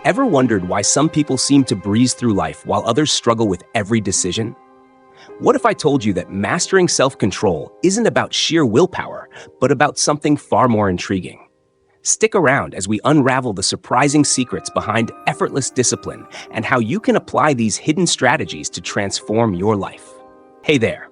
Ever wondered why some people seem to breeze through life while others struggle with every decision? What if I told you that mastering self-control isn't about sheer willpower, but about something far more intriguing? Stick around as we unravel the surprising secrets behind effortless discipline and how you can apply these hidden strategies to transform your life. Hey there.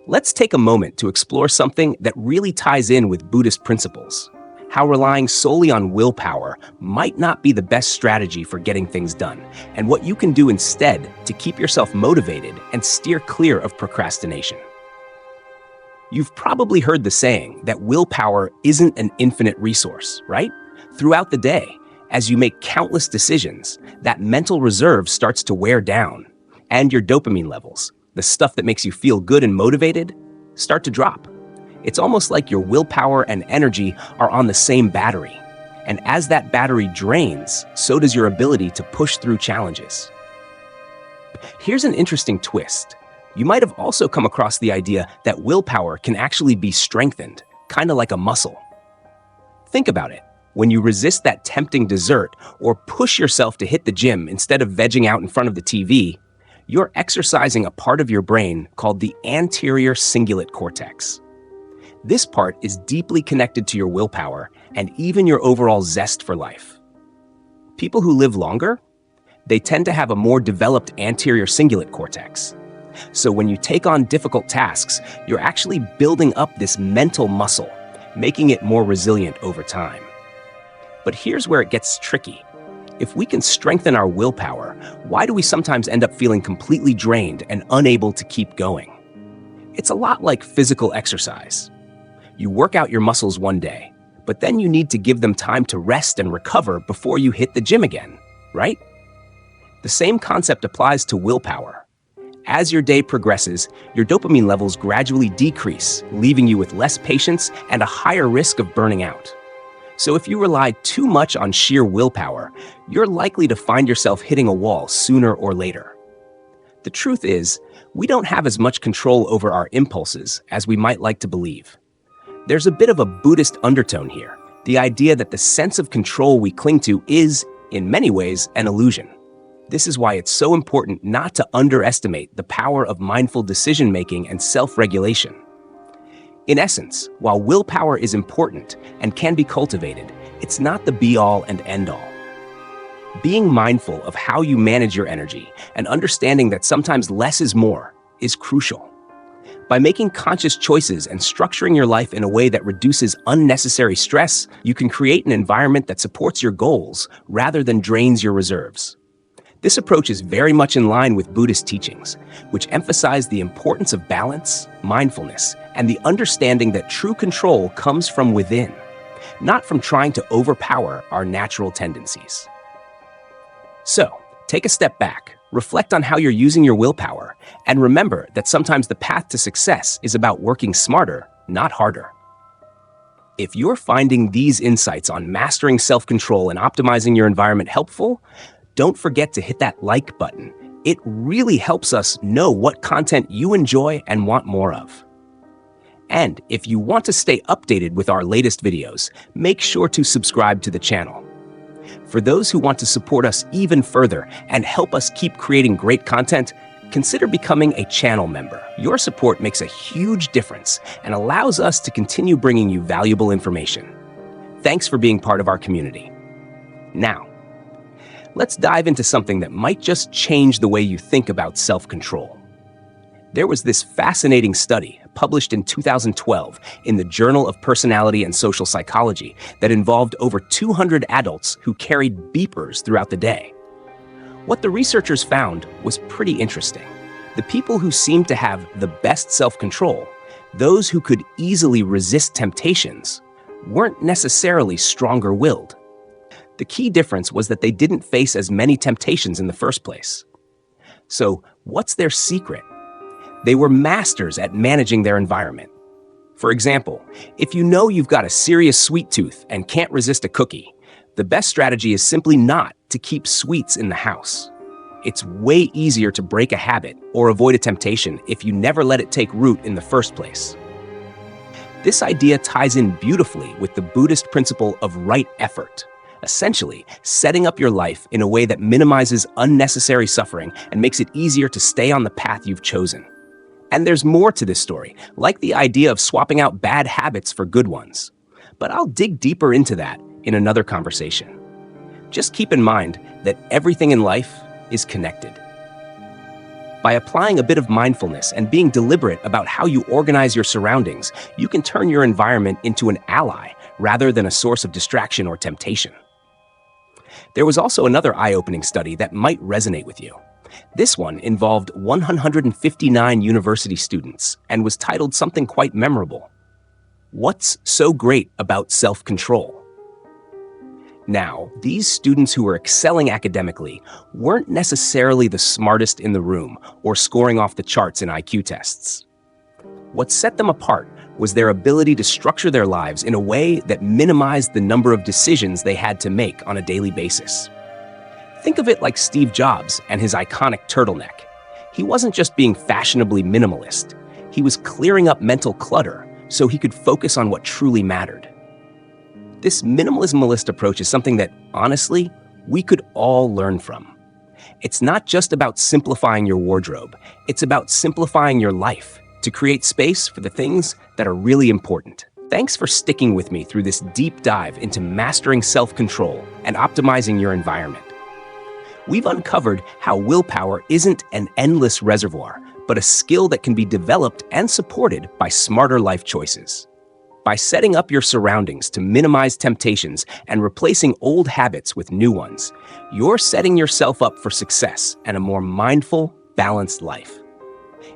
Let's take a moment to explore something that really ties in with Buddhist principles: how relying solely on willpower might not be the best strategy for getting things done, and what you can do instead to keep yourself motivated and steer clear of procrastination. You've probably heard the saying that willpower isn't an infinite resource, right? Throughout the day, as you make countless decisions, that mental reserve starts to wear down, and your dopamine levels, the stuff that makes you feel good and motivated, start to drop. It's almost like your willpower and energy are on the same battery. And as that battery drains, so does your ability to push through challenges. Here's an interesting twist. You might have also come across the idea that willpower can actually be strengthened, kind of like a muscle. Think about it. When you resist that tempting dessert or push yourself to hit the gym instead of vegging out in front of the TV, you're exercising a part of your brain called the anterior cingulate cortex. This part is deeply connected to your willpower and even your overall zest for life. People who live longer, they tend to have a more developed anterior cingulate cortex. So when you take on difficult tasks, you're actually building up this mental muscle, making it more resilient over time. But here's where it gets tricky. If we can strengthen our willpower, why do we sometimes end up feeling completely drained and unable to keep going? It's a lot like physical exercise. You work out your muscles one day, but then you need to give them time to rest and recover before you hit the gym again, right? The same concept applies to willpower. As your day progresses, your dopamine levels gradually decrease, leaving you with less patience and a higher risk of burning out. So if you rely too much on sheer willpower, you're likely to find yourself hitting a wall sooner or later. The truth is, we don't have as much control over our impulses as we might like to believe. There's a bit of a Buddhist undertone here, the idea that the sense of control we cling to is, in many ways, an illusion. This is why it's so important not to underestimate the power of mindful decision-making and self-regulation. In essence, while willpower is important and can be cultivated, it's not the be-all and end-all. Being mindful of how you manage your energy and understanding that sometimes less is more is crucial. By making conscious choices and structuring your life in a way that reduces unnecessary stress, you can create an environment that supports your goals rather than drains your reserves. This approach is very much in line with Buddhist teachings, which emphasize the importance of balance, mindfulness, and the understanding that true control comes from within, not from trying to overpower our natural tendencies. So, take a step back, reflect on how you're using your willpower, and remember that sometimes the path to success is about working smarter, not harder. If you're finding these insights on mastering self-control and optimizing your environment helpful, don't forget to hit that like button. It really helps us know what content you enjoy and want more of. And if you want to stay updated with our latest videos, make sure to subscribe to the channel. For those who want to support us even further and help us keep creating great content, consider becoming a channel member. Your support makes a huge difference and allows us to continue bringing you valuable information. Thanks for being part of our community. Now, let's dive into something that might just change the way you think about self-control. There was this fascinating study published in 2012 in the Journal of Personality and Social Psychology that involved over 200 adults who carried beepers throughout the day. What the researchers found was pretty interesting. The people who seemed to have the best self-control, those who could easily resist temptations, weren't necessarily stronger-willed. The key difference was that they didn't face as many temptations in the first place. So, what's their secret? They were masters at managing their environment. For example, if you know you've got a serious sweet tooth and can't resist a cookie, the best strategy is simply not to keep sweets in the house. It's way easier to break a habit or avoid a temptation if you never let it take root in the first place. This idea ties in beautifully with the Buddhist principle of right effort, Essentially, setting up your life in a way that minimizes unnecessary suffering and makes it easier to stay on the path you've chosen. And there's more to this story, like the idea of swapping out bad habits for good ones. But I'll dig deeper into that in another conversation. Just keep in mind that everything in life is connected. By applying a bit of mindfulness and being deliberate about how you organize your surroundings, you can turn your environment into an ally rather than a source of distraction or temptation. There was also another eye-opening study that might resonate with you. This one involved 159 university students and was titled something quite memorable: "What's so great about self-control?" Now, these students who were excelling academically weren't necessarily the smartest in the room or scoring off the charts in IQ tests. What set them apart was their ability to structure their lives in a way that minimized the number of decisions they had to make on a daily basis. Think of it like Steve Jobs and his iconic turtleneck. He wasn't just being fashionably minimalist. He was clearing up mental clutter so he could focus on what truly mattered. This minimalist approach is something that, honestly, we could all learn from. It's not just about simplifying your wardrobe. It's about simplifying your life to create space for the things that are really important. Thanks for sticking with me through this deep dive into mastering self-control and optimizing your environment. We've uncovered how willpower isn't an endless reservoir, but a skill that can be developed and supported by smarter life choices. By setting up your surroundings to minimize temptations and replacing old habits with new ones, you're setting yourself up for success and a more mindful, balanced life.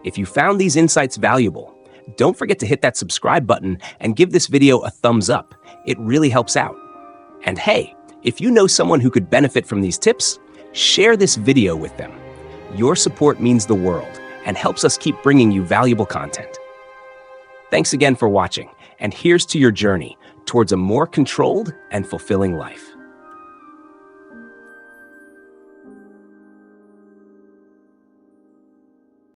If you found these insights valuable, don't forget to hit that subscribe button and give this video a thumbs up. It really helps out. And hey, if you know someone who could benefit from these tips, share this video with them. Your support means the world and helps us keep bringing you valuable content. Thanks again for watching, and here's to your journey towards a more controlled and fulfilling life.